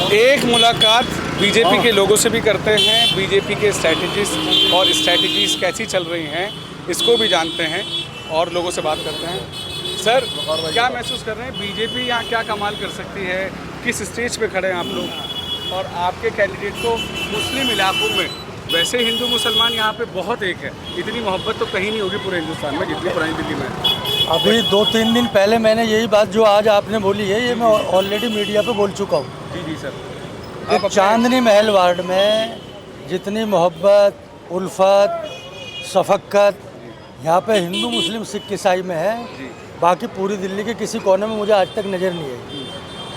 एक मुलाकात बीजेपी के लोगों से भी करते हैं, बीजेपी के स्ट्रैटेजीज कैसी चल रही हैं इसको भी जानते हैं और लोगों से बात करते हैं। सर, क्या महसूस कर रहे हैं, बीजेपी यहाँ क्या कमाल कर सकती है, किस स्टेज पे खड़े हैं आप लोग? और आपके कैंडिडेट को मुस्लिम इलाकों में, वैसे हिंदू मुसलमान यहाँ पे बहुत एक है, इतनी मोहब्बत तो कहीं नहीं होगी पूरे हिंदुस्तान में जितनी पुरानी दिल्ली में है। अभी 2-3 दिन पहले मैंने यही बात जो आज आपने बोली है, ये मैं ऑलरेडी मीडिया पे बोल चुका हूँ। जी जी सर। कि चांदनी महल वार्ड में जितनी मोहब्बत, उल्फत, शफकत यहाँ पे हिंदू मुस्लिम सिख ईसाई में है, बाकी पूरी दिल्ली के किसी कोने में मुझे आज तक नज़र नहीं आई।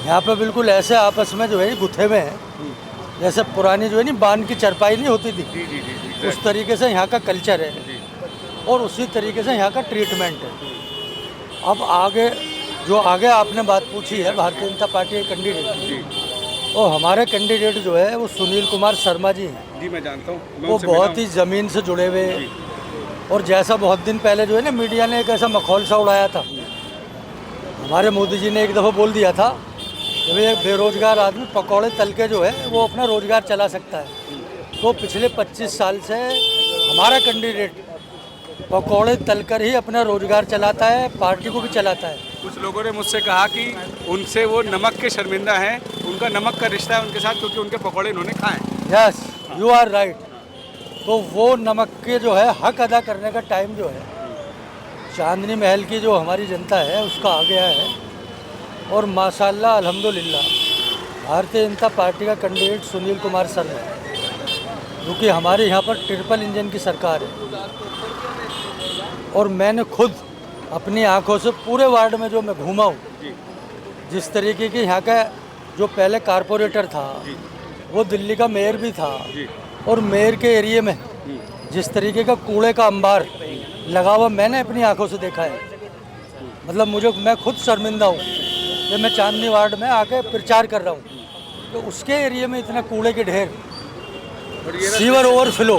यहाँ पे बिल्कुल ऐसे आपस में जो है गुत्थे में है, जैसे पुरानी जो है नहीं बांध की चरपाई नहीं होती थी, उस तरीके से यहाँ का कल्चर है और उसी तरीके से यहाँ का ट्रीटमेंट है। अब आगे आपने बात पूछी है भारतीय जनता पार्टी के कैंडिडेट की, और हमारे कैंडिडेट जो है वो सुनील कुमार शर्मा जी हैं। जी मैं जानता हूँ, वो बहुत ही ज़मीन से जुड़े हुए, और जैसा बहुत दिन पहले जो है ना मीडिया ने एक ऐसा मखौल सा उड़ाया था, हमारे मोदी जी ने एक दफ़ा बोल दिया था कि भाई एक बेरोजगार आदमी पकौड़े तल के जो है वो अपना रोजगार चला सकता है। तो पिछले 25 साल से हमारा कैंडिडेट पकौड़े तलकर ही अपना रोजगार चलाता है, पार्टी को भी चलाता है। कुछ लोगों ने मुझसे कहा कि उनसे वो नमक के शर्मिंदा हैं, उनका नमक का रिश्ता है उनके साथ क्योंकि उनके पकौड़े इन्होंने खाए। Yes, you are right. तो वो नमक के जो है हक अदा करने का टाइम जो है चांदनी महल की जो हमारी जनता है उसका आ गया है। और माशाल्लाह अल्हम्दुलिल्लाह भारतीय जनता पार्टी का कैंडिडेट सुनील कुमार शर्मा, क्योंकि हमारे यहाँ पर ट्रिपल इंजन की सरकार है, और मैंने खुद अपनी आंखों से पूरे वार्ड में जो मैं घूमा हूँ, जिस तरीके की यहाँ का जो पहले कारपोरेटर था वो दिल्ली का मेयर भी था, और मेयर के एरिए में जिस तरीके का कूड़े का अंबार लगा हुआ मैंने अपनी आंखों से देखा है। मतलब मैं खुद शर्मिंदा हूँ कि मैं चांदनी वार्ड में आके प्रचार कर रहा हूँ, तो उसके एरिए में इतना कूड़े के ढेर, सीवर ओवरफ्लो,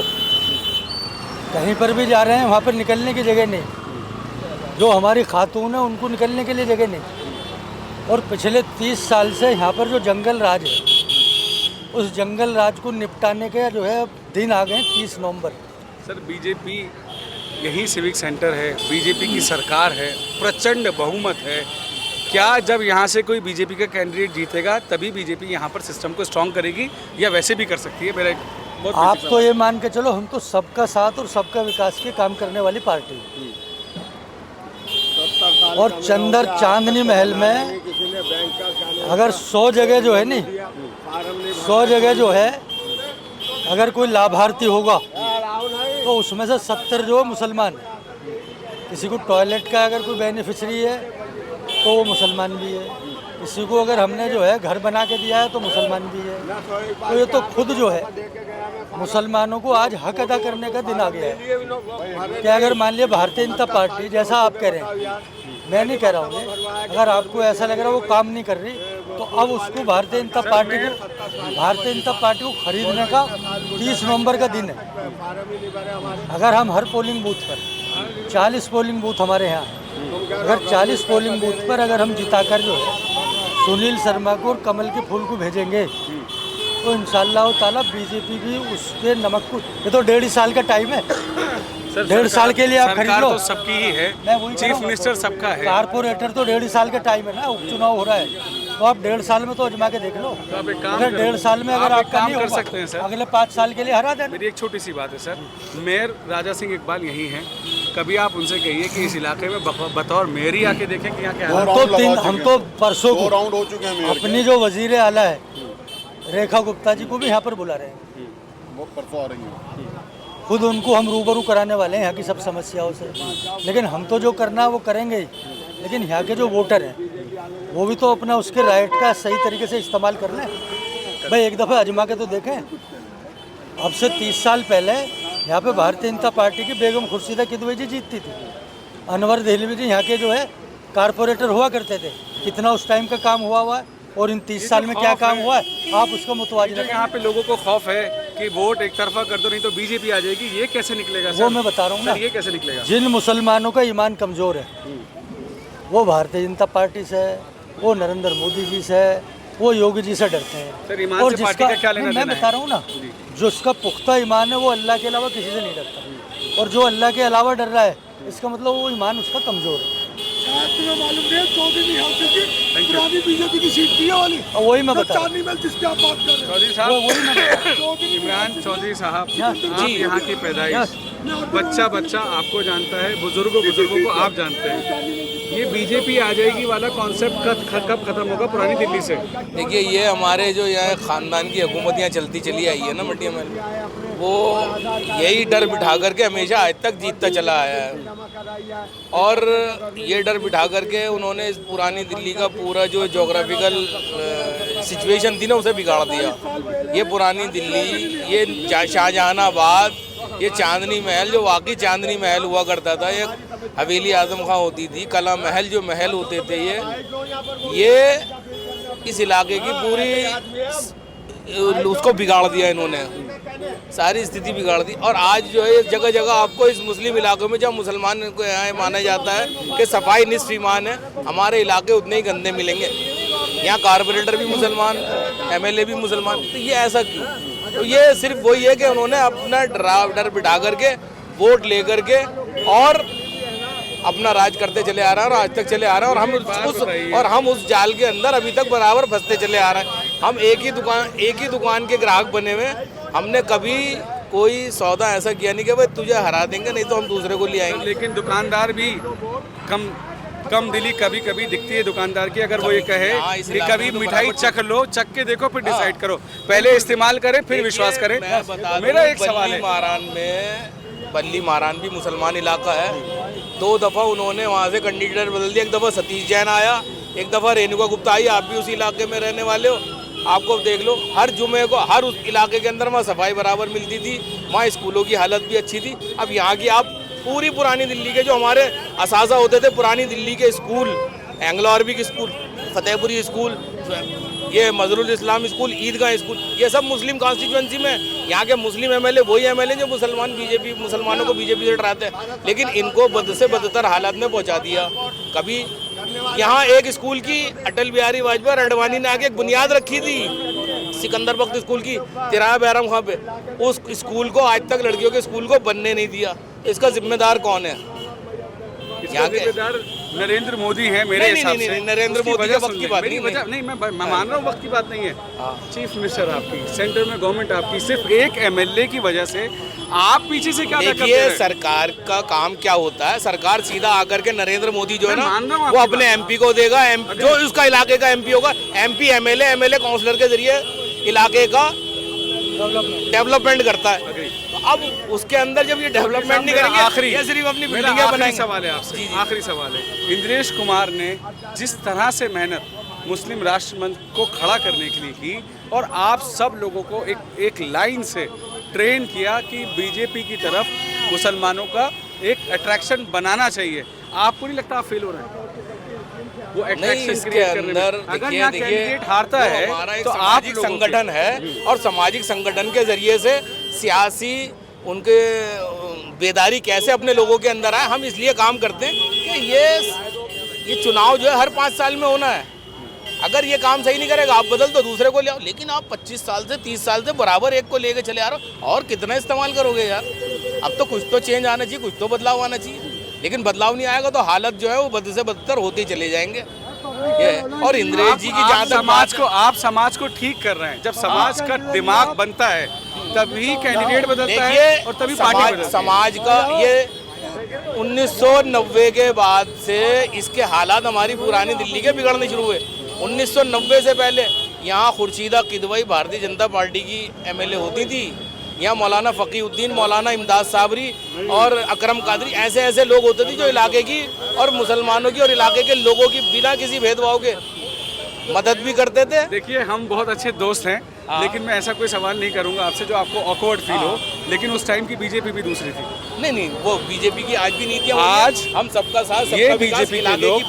कहीं पर भी जा रहे हैं वहाँ पर निकलने की जगह नहीं, जो हमारी खातून है उनको निकलने के लिए जगह नहीं। और पिछले 30 साल से यहाँ पर जो जंगल राज है, उस जंगल राज को निपटाने के जो है दिन आ गए 30 नवंबर। सर, बीजेपी यही सिविक सेंटर है, बीजेपी की सरकार है, प्रचंड बहुमत है। क्या जब यहाँ से कोई बीजेपी का कैंडिडेट जीतेगा तभी बीजेपी यहाँ पर सिस्टम को स्ट्रॉन्ग करेगी, या वैसे भी कर सकती है? मेरा आप तो ये मान के चलो, हम तो सबका साथ और सबका विकास के काम करने वाली पार्टी, और चांदनी महल में अगर 100 जगह जो है नहीं, 100 जगह जो है अगर कोई लाभार्थी होगा तो उसमें से 70 जो मुसलमान है। किसी को टॉयलेट का अगर कोई बेनिफिशरी है तो वो मुसलमान भी है, किसी को अगर हमने जो है घर बना के दिया है तो मुसलमान भी है। तो ये तो खुद जो है मुसलमानों को आज हक अदा करने का दिन आ गया है कि अगर मान लिया भारतीय जनता पार्टी, जैसा आप कह रहे हैं, मैं नहीं कह रहा हूँ, अगर आपको ऐसा लग रहा है वो काम नहीं कर रही, तो अब उसको भारतीय जनता पार्टी को खरीदने का 30 नवंबर का दिन है। अगर हम हर पोलिंग बूथ पर 40 पोलिंग बूथ हमारे यहाँ हैं, अगर 40 पोलिंग बूथ पर अगर हम जिताकर जो है सुनील शर्मा को और कमल के फूल को भेजेंगे तो इंशाअल्लाह ताला बीजेपी भी उसके नमक को, ये तो 1.5 साल का टाइम है, 1.5 साल के लिए आप खरीद लो। तो सबकी ही है, चीफ मिनिस्टर सबका है, कारपोरेटर तो 1.5 साल का टाइम है ना, उपचुनाव हो रहा है, तो आप 1.5 साल में तो आजमा के देख लो। तो आप एक काम अगर 1.5 साल में अगर आप काम कर सकते हैं सर, अगले 5 साल के लिए हरा देना। मेरी एक छोटी सी बात है सर, मेयर राजा सिंह इकबाल यही हैं, कभी आप उनसे कहिए कि इस इलाके में बतौर मेयर ही आके देखें कि यहाँ क्या। हम तो परसों को राउंड हो चुके हैं, अपनी जो वजीर आला है रेखा गुप्ता जी को भी यहाँ पर बुला रहे हैं, वो परसों आ रही हैं, खुद उनको हम रूबरू कराने वाले हैं यहाँ की सब समस्याओं से। लेकिन हम तो जो करना है वो करेंगे ही, लेकिन यहाँ के जो वोटर हैं वो भी तो अपना उसके राइट का सही तरीके से इस्तेमाल कर लें। भाई एक दफ़ा आजमा के तो देखें, अब से 30 साल पहले यहाँ पे भारतीय जनता पार्टी की बेगम खुर्शीदा किदवई जी जीतती थी, अनवर देहलवी जी यहाँ के जो है कारपोरेटर हुआ करते थे, कितना उस टाइम का काम हुआ है और इन 30 साल में क्या काम हुआ है आप उसका मुतवाजना। यहाँ पे लोगों को खौफ है कि वोट एक तरफा कर दो नहीं तो बीजेपी आ जाएगी, ये कैसे निकलेगा सर? वो मैं बता रहा हूँ ना, ये कैसे निकलेगा? जिन मुसलमानों का ईमान कमज़ोर है वो भारतीय जनता पार्टी से है, वो नरेंद्र मोदी जी से है, वो योगी जी से डरते हैं। सर, ईमान से पार्टी का क्या लेना मैं देना है? बता रहा हूँ ना, जो इसका पुख्ता ईमान है वो अल्लाह के अलावा किसी से नहीं डरता, और जो अल्लाह के अलावा डर रहा है इसका मतलब वो ईमान उसका कमज़ोर है। तुम्हें मालूम है चौधरी पुरानी बीजेपी की सीट थी वाली, वही मैं बता रहा हूँ। चांदनी महल जिसकी आप बात कर रहे चौधरी वही साहब, मैं बता रहा हूँ। इमरान चौधरी साहब, यस। आप यहाँ की पैदाइश, बच्चा आपको जानता है, बुजुर्गों को आप जानते हैं। ये बीजेपी आ जाएगी वाला कॉन्सेप्ट कब खत्म होगा पुरानी दिल्ली से? देखिए, ये हमारे जो यहाँ ख़ानदान की हुकूमतियाँ चलती चली आई है ना मटिया में, वो यही डर बिठा करके हमेशा आज तक जीतता चला आया है। और ये डर बिठा करके उन्होंने इस पुरानी दिल्ली का पूरा जो जोग्राफिकल सिचुएशन थी ना उसे बिगाड़ दिया। ये पुरानी दिल्ली, ये शाहजहानाबाद, ये चांदनी महल जो वाकई चांदनी महल हुआ करता था, ये हवेली आजम खां होती थी, कला महल जो महल होते थे, ये इस इलाके की पूरी उसको बिगाड़ दिया इन्होंने, सारी स्थिति बिगाड़ दी। और आज जो है जगह जगह आपको इस मुस्लिम इलाकों में, जब मुसलमान को यहाँ माना जाता है कि सफाई निस्फ ईमान है, हमारे इलाके उतने ही गंदे मिलेंगे। यहाँ कारपोरेटर भी मुसलमान, एमएलए भी मुसलमान, तो ये ऐसा क्यों? तो ये सिर्फ वही है कि उन्होंने अपना डर बिठा करके वोट ले करके और अपना राज करते चले आ रहे हैं, और आज तक चले आ रहे हैं, और हम उस जाल के अंदर अभी तक बराबर फंसते चले आ रहे हैं। हम एक ही दुकान के ग्राहक बने हुए, हमने कभी कोई सौदा ऐसा किया नहीं कि भाई तुझे हरा देंगे, नहीं तो हम दूसरे को ले आएंगे। लेकिन दुकानदार भी कम दिली कभी कभी दिखती है दुकानदार की। अगर वो ये कहे कि कभी मिठाई चख लो, चख के देखो, फिर डिसाइड करो, पहले इस्तेमाल करें फिर विश्वास करें। मेरा एक सवाल है, बल्ली मारान भी मुसलमान इलाका है। 2 दफ़ा उन्होंने वहाँ से कैंडिडेट बदल दिया। एक दफ़ा सतीश जैन आया, एक दफ़ा रेणुका गुप्ता आई। आप भी उसी इलाके में रहने वाले हो, आपको देख लो, हर जुमे को हर उस इलाके के अंदर वहाँ सफाई बराबर मिलती थी, वहाँ स्कूलों की हालत भी अच्छी थी। अब यहाँ की आप पूरी पुरानी दिल्ली के जो हमारे असासा होते थे, पुरानी दिल्ली के school, Anglo Arabic school, Fatehpuri school, ये मजरुल इस्लाम स्कूल, ईदगाह स्कूल, ये सब मुस्लिम कॉन्स्टिट्यूंसी में। यहाँ के मुस्लिम एमएलए वही एमएलए जो मुसलमानों को बीजेपी से डराते हैं, लेकिन इनको बद से बदतर हालात में पहुँचा दिया। कभी यहाँ एक स्कूल की अटल बिहारी वाजपेयी और अडवाणी ने आके एक बुनियाद रखी थी, सिकंदर बख्त स्कूल की, तिराहा बैरम खां पे। उस स्कूल को आज तक लड़कियों के स्कूल को बनने नहीं दिया। इसका जिम्मेदार कौन है? यहाँ के जिम्मेदार नरेंद्र मोदी हैं मेरे हिसाब से। नरेंद्र मोदी के वक्त की बात नहीं है। नहीं, मैं मान रहा हूँ वक्त की बात नहीं है। चीफ मिनिस्टर आपकी, सेंटर में गवर्नमेंट आपकी, सिर्फ एक एमएलए की वजह से आप पीछे से क्या कर रहे हैं? सरकार का काम क्या होता है? सरकार सीधा आकर के नरेंद्र मोदी जो है ना, मान रहा हूं वो अपने एमपी को देगा, जो उसका इलाके का एमपी होगा, एमपी एमएलए काउंसलर के जरिए इलाके का डेवलपमेंट करता है। अब उसके अंदर जब ये डेवलपमेंट नहीं करेंगे, आखिरी ये सिर्फ अपनी मेरा बिल्डिंगें आखिरी बनाएंगे। सवाल है आपसे, आखिरी सवाल है। इंद्रेश कुमार ने जिस तरह से मेहनत मुस्लिम राष्ट्रमंच को खड़ा करने के लिए की, और आप सब लोगों को एक लाइन से ट्रेन किया कि बीजेपी की तरफ मुसलमानों का एक अट्रैक्शन बनाना चाहिए, आपको नहीं लगता आप फेल हो रहे हैं? वो नहीं, इसके अंदर देखिए हारता है हमारा एक तो सामाजिक संगठन है, और सामाजिक संगठन के जरिए से सियासी उनके बेदारी कैसे अपने लोगों के अंदर आए, हम इसलिए काम करते हैं कि ये चुनाव जो है हर 5 साल में होना है। अगर ये काम सही नहीं करेगा, आप बदल दो, दूसरे को ले आओ, लेकिन आप 25 साल से 30 साल से बराबर एक को लेके चले आ रहे हो, और कितना इस्तेमाल करोगे यार? अब तो कुछ तो चेंज आना चाहिए, कुछ तो बदलाव आना चाहिए, लेकिन बदलाव नहीं आएगा तो हालत जो है वो बद से बदतर होते चले जाएंगे। और इंद्रेश जी की जहाँ तक आप समाज को ठीक कर रहे हैं। जब समाज का दिमाग बनता है तभी कैंडिडेट बदलता है और तभी पार्टी बदलती है। समाज का ये 1990 के बाद से इसके हालात हमारी पुरानी दिल्ली के बिगड़ने शुरू हुए। 1990 से पहले यहाँ खुर्शीदा किदवई भारतीय जनता पार्टी की एमएलए होती थी। यहाँ मौलाना फ़कीउद्दीन, मौलाना इमदाद साबरी और अकरम कादरी, ऐसे ऐसे लोग होते थे जो इलाके की और मुसलमानों की और इलाके के लोगों की बिना किसी भेदभाव के मदद भी करते थे। देखिए, हम बहुत अच्छे दोस्त हैं, लेकिन मैं ऐसा कोई सवाल नहीं करूंगा आपसे जो आपको ऑकवर्ड फील हो, लेकिन उस टाइम की बीजेपी भी दूसरी थी। नहीं, वो बीजेपी की आज भी नीतियां, आज हम सबका साथ, ये सबका बीजेपी के लोग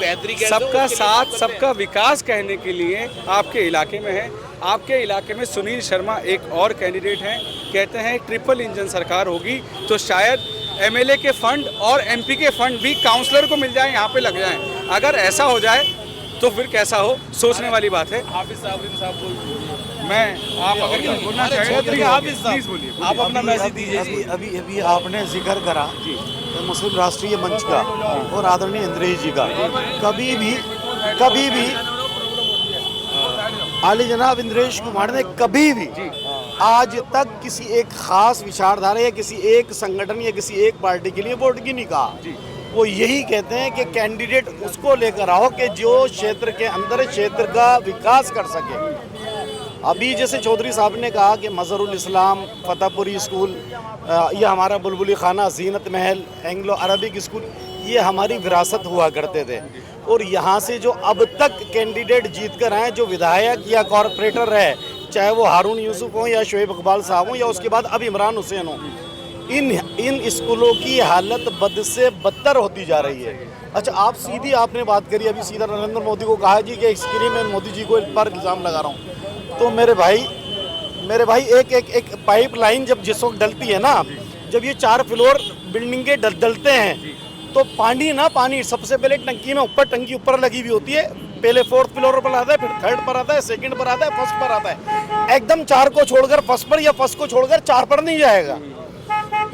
सबका साथ, सबका विकास कहने के लिए आपके इलाके में है। आपके इलाके में सुनील शर्मा एक और कैंडिडेट हैं, कहते हैं ट्रिपल इंजन सरकार होगी तो शायद एमएलए के फंड और एमपी के फंड भी काउंसलर को मिल जाए, यहाँ पे लग जाएं। अगर ऐसा हो जाए तो फिर कैसा हो, सोचने वाली बात है। हाफिज साहब को मैं आप अगर कुछ बोलना चाहें प्लीज बोलिए। आप अपना मैसेज दीजिए। अभी आपने जिक्र करा मुस्लिम राष्ट्रीय मंच का और आदरणीय इंद्रेश जी का। कभी भी आली जनाब इंद्रेश कुमार ने कभी भी आज तक किसी एक खास विचारधारा या किसी एक संगठन या किसी एक पार्टी के लिए वोट की नहीं कहा। वो यही कहते हैं कि कैंडिडेट उसको लेकर आओ कि जो क्षेत्र के अंदर क्षेत्र का विकास कर सके। अभी जैसे चौधरी साहब ने कहा कि मज़हरुल इस्लाम, फतेहपुरी स्कूल, ये हमारा बुलबुली खाना, जीनत महल, एंग्लो अरबिक स्कूल, ये हमारी विरासत हुआ करते थे। और यहाँ से जो अब तक कैंडिडेट जीत कर आए, जो विधायक या कॉरपोरेटर रहे, चाहे वो हारून यूसुफ हो या शोएब इकबाल साहब हो या उसके बाद अब इमरान हुसैन हो, इन स्कूलों की हालत बद से बदतर होती जा रही है। अच्छा, आपने बात करी, अभी सीधा नरेंद्र मोदी को कहा जी कि एक्सक्री में मोदी जी को पर इल्ज़ाम लगा रहा हूँ। तो मेरे भाई एक पाइप लाइन जब जिस वक्त डलती है ना, जब ये 4 फ्लोर बिल्डिंग के डलते हैं तो पानी सबसे पहले टंकी में ऊपर, टंकी ऊपर लगी हुई होती है, पहले 4th फ्लोर पर आता है, फिर 3rd पर आता है, 2nd पर आता है, 1st पर आता है। एकदम 4 को छोड़कर 1st पर या 1st को छोड़कर 4 पर नहीं जाएगा।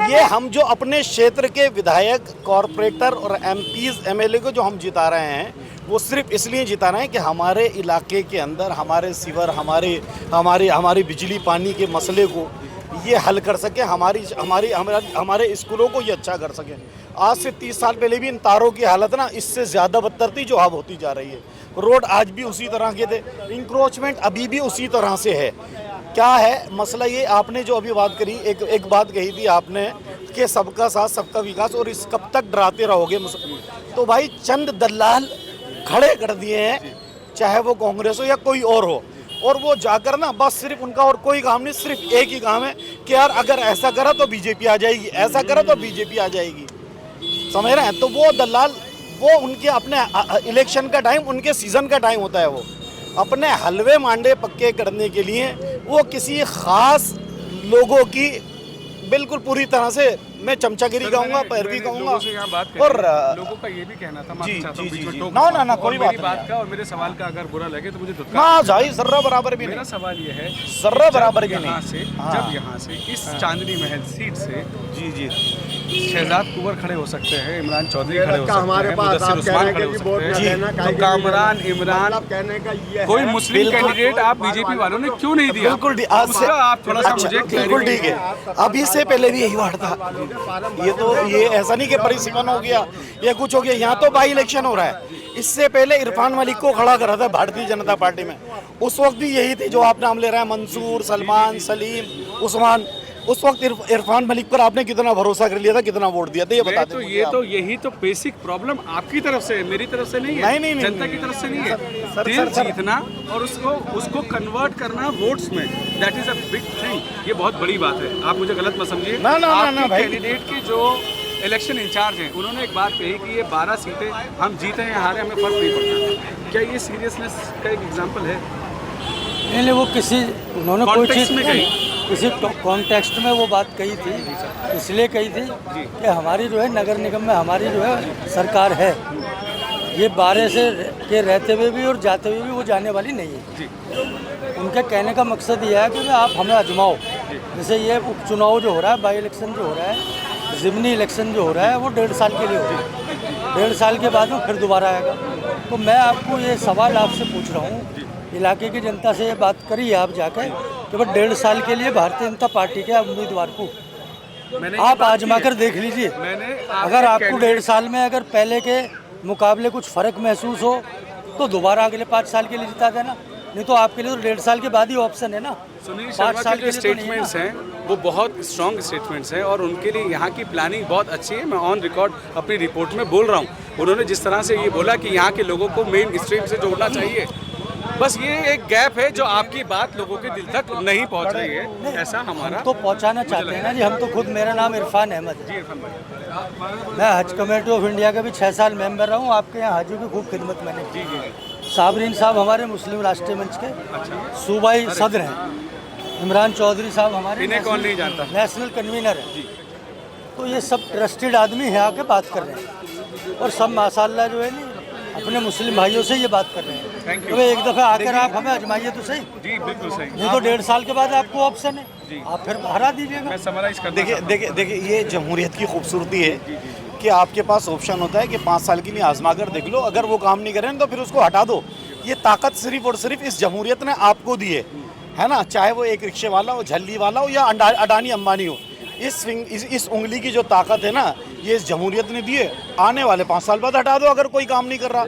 ये हम जो अपने क्षेत्र के विधायक, कॉरपोरेटर और MPs, MLA को जो हम जिता रहे हैं, वो सिर्फ इसलिए जिता रहे हैं कि हमारे इलाके के अंदर हमारे सीवर, हमारे बिजली पानी के मसले को ये हल कर सके, हमारे स्कूलों को ये अच्छा कर सके। आज से 30 साल पहले भी इन तारों की हालत ना इससे ज़्यादा बदतर थी जो अब होती जा रही है। रोड आज भी उसी तरह के थे, इंक्रोचमेंट अभी भी उसी तरह से है। क्या है मसला? ये आपने जो अभी बात करी, एक बात कही थी आपने कि सबका साथ सबका विकास, और इस कब तक डराते रहोगे? तो भाई चंद दलाल खड़े कर दिए हैं, चाहे वो कांग्रेस हो या कोई और हो, और वो जाकर ना बस सिर्फ उनका और कोई काम नहीं, सिर्फ एक ही काम है कि यार अगर ऐसा करा तो बीजेपी आ जाएगी, ऐसा करा तो बीजेपी आ जाएगी। समझ रहे हैं? तो वो दलाल, वो उनके अपने इलेक्शन का टाइम, उनके सीज़न का टाइम होता है, वो अपने हलवे मांडे पक्के करने के लिए वो किसी ख़ास लोगों की बिल्कुल पूरी तरह से, मैं चमचागिरी कहूँगा, पैरवी कहूँगा। और लोगों का ये भी कहना था, जी, ना कोई मेरी बात बात का और मेरे सवाल का अगर बुरा लगे तो मुझे ना जाई, जर्रा बराबर भी मेरा नहीं। सवाल ये है, जर्रा बराबर भी यहाँ नहीं। से जब यहाँ से इस चांदनी महल सीट से जी शहजाद कुंवर खड़े हो सकते हैं, इमरान चौधरी खड़े हो सकते हमारे हैं, पास मुदस्सिर आप कह उस्मान रहे खड़े हैं हो कि सकते वोट हैं, न देना, तो कामरान इमरान, कहने का ये है। कोई मुस्लिम कैंडिडेट आप बीजेपी वालों ने क्यों नहीं दिया? बिल्कुल उसका आप थोड़ा सा मुझे बिल्कुल ठीक है। अभी से पहले भी यही बात था। ये ऐसा नहीं कि परिसीमन हो गया या कुछ हो गया, यहाँ तो बाई इलेक्शन हो रहा है। इससे पहले इरफान मलिक को खड़ा करा था भारतीय जनता पार्टी में, उस वक्त भी यही थे जो आप नाम ले रहे हैं, मंसूर, सलमान, सलीम, उस्मान। उस वक्त इरफान मलिक पर आपने कितना भरोसा कर लिया था, कितना वोट दिया था, ये बता दें। यही तो बेसिक प्रॉब्लम आपकी तरफ से है, मेरी तरफ से नहीं है, नहीं, जनता की तरफ से नहीं है। दिल जीतना और उसको कन्वर्ट करना वोट्स में, that is a big thing. ये बहुत बड़ी बात है, आप मुझे गलत मत समझिए। ना भाई, कैंडिडेट के जो इलेक्शन इंचार्ज हैं, उन्होंने एक बात कही कि ये 12 सीटें हम जीते हैं, हारे, हमें फर्क नहीं पड़ता। क्या ये सीरियसनेस का एक एग्जाम्पल है? नहीं, वो उन्होंने कोई Context चीज़ में कही। किसी कॉन्टेक्स्ट में वो बात कही थी, इसलिए कही थी कि हमारी जो है नगर निगम में हमारी जो है सरकार है, ये 12 से के रहते हुए भी और जाते हुए भी वो जाने वाली नहीं है। उनके कहने का मकसद ये है कि आप हमें आजमाओ। जैसे ये उपचुनाव जो हो रहा है, बाई इलेक्शन जो हो रहा है, ज़िमनी इलेक्शन जो हो रहा है, वो 1.5 साल के लिए हो रहा है। 1.5 साल के बाद में फिर दोबारा आएगा। तो मैं आपको ये सवाल आपसे पूछ रहा हूँ, इलाके की जनता से ये बात करिए आप जाकर कि बस 1.5 साल के लिए भारतीय जनता पार्टी के उम्मीदवार को आप आजमा कर देख लीजिए। अगर आपको 1.5 साल में अगर पहले के मुकाबले कुछ फ़र्क महसूस हो तो दोबारा अगले 5 साल के लिए जिता देना, नहीं तो आपके लिए तो 1.5 साल के बाद ही ऑप्शन है ना। सुनील शर्मा के जो स्टेटमेंट्स हैं वो बहुत स्ट्रॉन्ग स्टेटमेंट्स हैं और उनके लिए यहाँ की प्लानिंग बहुत अच्छी है। मैं ऑन रिकॉर्ड अपनी रिपोर्ट में बोल रहा हूँ, उन्होंने जिस तरह से ये बोला कि यहाँ के लोगों को मेन स्ट्रीम से जोड़ना चाहिए, बस ये एक गैप है जो आपकी बात लोगों के दिल तक नहीं पहुँच रही है। ऐसा हमारा तो पहुँचाना चाहते हैं ना जी। हम तो खुद, मेरा नाम इरफान अहमद है, मैं हज कमेटी ऑफ इंडिया का भी 6 साल मेंबर रहा हूँ। आपके यहाँ हाजियों की खूब खिदमत मैंने की। साबरीन साहब हमारे मुस्लिम राष्ट्रीय मंच के सूबाई सदर हैं। इमरान चौधरी साहब हमारे इन्हें कौन नहीं जानता, नेशनल कन्वीनर है। तो ये सब ट्रस्टेड आदमी हैं, आके बात कर रहे हैं और सब माशाल्लाह जो है नहीं अपने मुस्लिम भाइयों से ये बात कर रहे हैं। Thank you. तो एक दफ़ा आकर आप हमें आजमाइए तो सही। जी बिल्कुल सही। नहीं तो 1.5 साल के बाद आपको ऑप्शन जी। है, आप फिर हरा दीजिएगा। मैं समराइज करना देखिए चाहता हूं। देखिए देखिए ये जमहूरियत की खूबसूरती है कि आपके पास ऑप्शन होता है कि 5 साल के लिए आजमा कर देख लो, अगर वो काम नहीं करें तो फिर उसको हटा दो। ये ताकत सिर्फ और सिर्फ इस जमहूरियत ने आपको दी है ना, चाहे वो एक रिक्शे वाला हो, झल्ली वाला हो या अडानी अंबानी हो। इस उंगली की जो ताकत है ना, ये इस जमहूरियत ने दी है। आने वाले 5 साल बाद हटा दो अगर कोई काम नहीं कर रहा,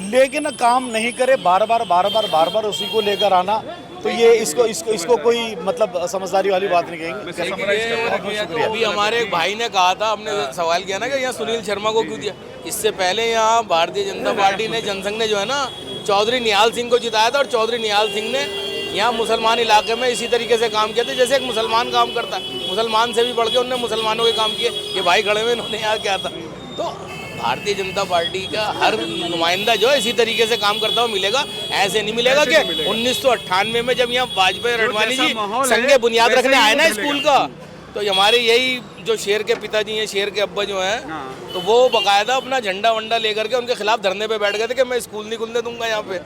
लेकिन काम नहीं करे बार बार उसी को लेकर आना, तो ये इसको कोई मतलब समझदारी वाली बात नहीं कहेंगे। अभी हमारे एक भाई ने कहा था, हमने सवाल किया ना कि यहाँ सुनील शर्मा को क्यों दिया। इससे पहले यहाँ भारतीय जनता पार्टी ने, जनसंघ ने जो है ना, चौधरी निहाल सिंह को जिताया था, और चौधरी निहाल सिंह ने यहाँ मुसलमान इलाके में इसी तरीके से काम किया था जैसे एक मुसलमान काम करता है। मुसलमान से भी बढ़ के उन्होंने मुसलमानों के काम किए। ये भाई खड़े हुए, इन्होंने यहाँ क्या था। तो भारतीय जनता पार्टी का हर नुमाइंदा जो है इसी तरीके से काम करता हुआ मिलेगा। ऐसे नहीं मिलेगा कि 1998 में जब यहाँ वाजपेयी और अडवाणी जी संघ बुनियाद रखने आए ना स्कूल का, तो हमारे यही जो शेर के पिताजी हैं, शेर के अब्बा जो हैं, तो वो बकायदा अपना झंडा वंडा लेकर के उनके खिलाफ धरने पे बैठ गए थे कि मैं स्कूल नहीं खुलने दूंगा यहाँ पे।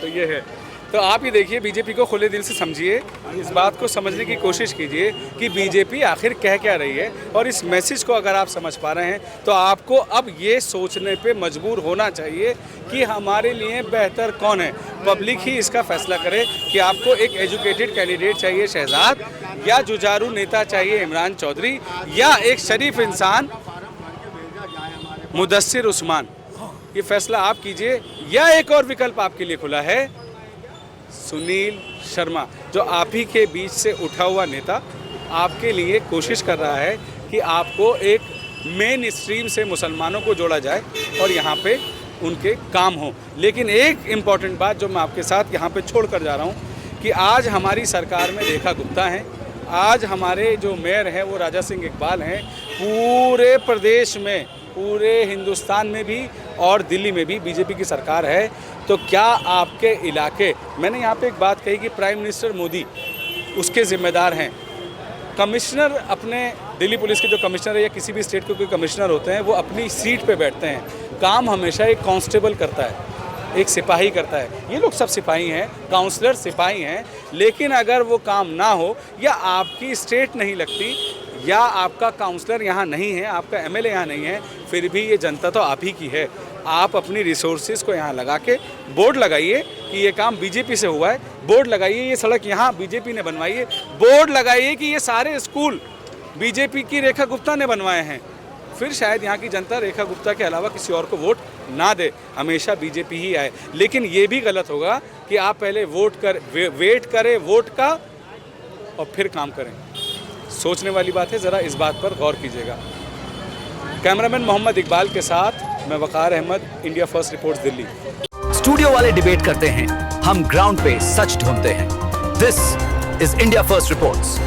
तो ये है। तो आप ही देखिए, बीजेपी को खुले दिल से समझिए, इस बात को समझने की कोशिश कीजिए कि बीजेपी आखिर कह क्या रही है, और इस मैसेज को अगर आप समझ पा रहे हैं तो आपको अब ये सोचने पे मजबूर होना चाहिए कि हमारे लिए बेहतर कौन है। पब्लिक ही इसका फैसला करे कि आपको एक एजुकेटेड कैंडिडेट चाहिए शहजाद, या जुझारू नेता चाहिए इमरान चौधरी, या एक शरीफ इंसान मुदस्सिर उस्मान। ये फैसला आप कीजिए, या एक और विकल्प आपके लिए खुला है, सुनील शर्मा, जो आप ही के बीच से उठा हुआ नेता आपके लिए कोशिश कर रहा है कि आपको एक मेन स्ट्रीम से मुसलमानों को जोड़ा जाए और यहाँ पे उनके काम हो। लेकिन एक इम्पॉर्टेंट बात जो मैं आपके साथ यहाँ पे छोड़ कर जा रहा हूँ कि आज हमारी सरकार में रेखा गुप्ता हैं, आज हमारे जो मेयर हैं वो राजा सिंह इकबाल हैं। पूरे प्रदेश में, पूरे हिंदुस्तान में भी और दिल्ली में भी बीजेपी की सरकार है। तो क्या आपके इलाके, मैंने यहाँ पे एक बात कही कि प्राइम मिनिस्टर मोदी उसके ज़िम्मेदार हैं। कमिश्नर अपने, दिल्ली पुलिस के जो कमिश्नर है या किसी भी स्टेट के कोई कमिश्नर होते हैं, वो अपनी सीट पे बैठते हैं। काम हमेशा एक कांस्टेबल करता है, एक सिपाही करता है। ये लोग सब सिपाही हैं, काउंसलर सिपाही हैं। लेकिन अगर वो काम ना हो, या आपकी स्टेट नहीं लगती, या आपका काउंसलर यहाँ नहीं है, आपका एमएलए यहाँ नहीं है, फिर भी ये जनता तो आप ही की है। आप अपनी रिसोर्सेज को यहाँ लगा के बोर्ड लगाइए कि ये काम बीजेपी से हुआ है, बोर्ड लगाइए ये सड़क यहाँ बीजेपी ने बनवाई है, बोर्ड लगाइए कि ये सारे स्कूल बीजेपी की रेखा गुप्ता ने बनवाए हैं। फिर शायद यहाँ की जनता रेखा गुप्ता के अलावा किसी और को वोट ना दे, हमेशा बीजेपी ही आए। लेकिन ये भी गलत होगा कि आप पहले वेट करें वोट का और फिर काम करें। सोचने वाली बात है, ज़रा इस बात पर गौर कीजिएगा। कैमरामैन मोहम्मद इकबाल के साथ मैं Waqar Ahmed, India first reports, Delhi. Studio वाले डिबेट करते हैं, हम ग्राउंड पे सच ढूंढते हैं। This is India first reports.